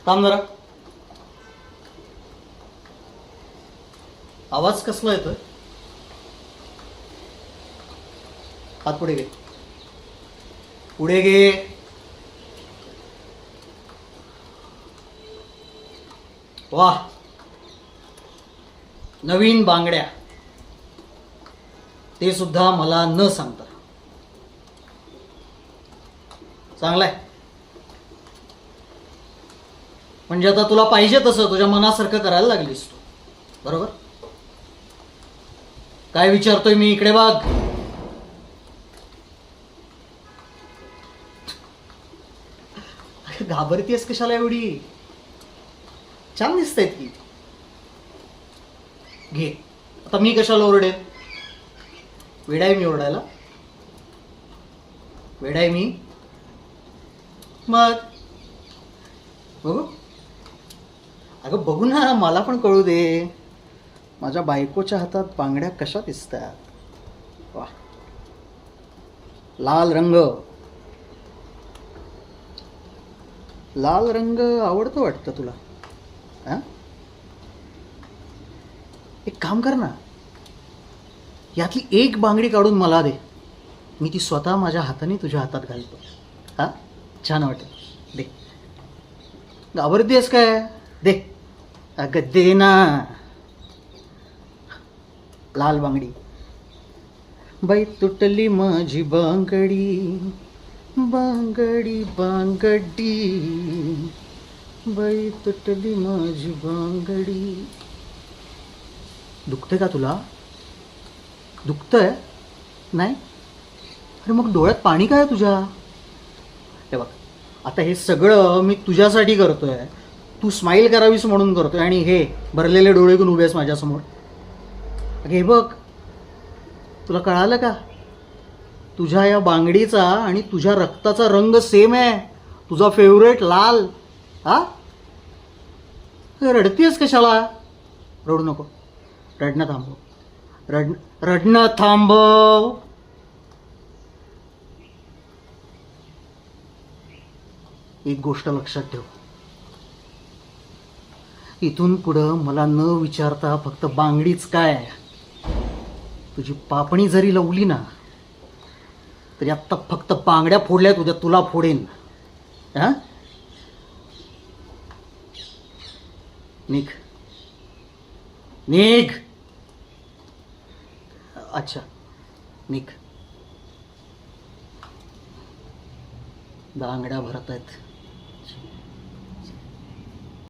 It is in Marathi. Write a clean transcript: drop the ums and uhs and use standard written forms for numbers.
थांब जरा. आवाज कसला येतोय? हात पुढे घे. पुढे घे. वाह, नवीन बांगड्या, ते सुद्धा मला न सांगता. चांगलाय. म्हणजे आता तुला पाहिजे तसं तुझ्या मनासारखं करायला लागलीस तू, बरोबर? काय विचारतोय मी, इकडे बघ. घाबरतीयस कशाला एवढी? छान दिसतायत की. घे. आता मी कशाला ओरडेन? वेडाय मी ओरडायला? वेडाय मी? मग बघू. अगं बघू ना, मला पण कळू दे. माझ्या बायकोच्या हातात बांगड्या कशा दिसतात. वा, लाल रंग. लाल रंग आवडतो वाटतं तुला? हा, एक काम कर ना, यातली एक बांगडी काढून मला दे. मी ती स्वतः माझ्या हाताने तुझ्या हातात घालतो. हा, छान वाटेल. दे. घाबरतेस काय? दे. अगं दे ना. लाल बांगडी. बाई तुटली माझी बांगडी, बांगडी बांगडी, बाई तुटली माझी बांगडी. दुखतंय का तुला? दुखतंय? नाही? अरे मग डोळ्यात पाणी काय तुझ्या? हे बघ, आता हे सगळं मी तुझ्यासाठी करतोय. तू स्माईल करावीस म्हणून करतोय आणि हे भरलेले डोळे घेऊन उभे आहेस माझ्यासमोर. हे बघ, तुला कळालं का? तुझ्या या बांगडीचा आणि तुझ्या रक्ताचा रंग सेम आहे. तुझा फेवरेट लाल. हा, रडतीयस कशाला? रडू नको. रडणं थांबव. रडणं थांबव. एक गोष्ट लक्षात ठेव, इथून पुढं मला न विचारता फक्त बांगडीच काय, तुझी पापणी जरी लवली ना तरी आत्ता फक्त बांगड्या फोडल्यात, उद्या तुला फोडेन. हा, निघ. निघ. अच्छा, निघ. बांगड्या भरत आहेत.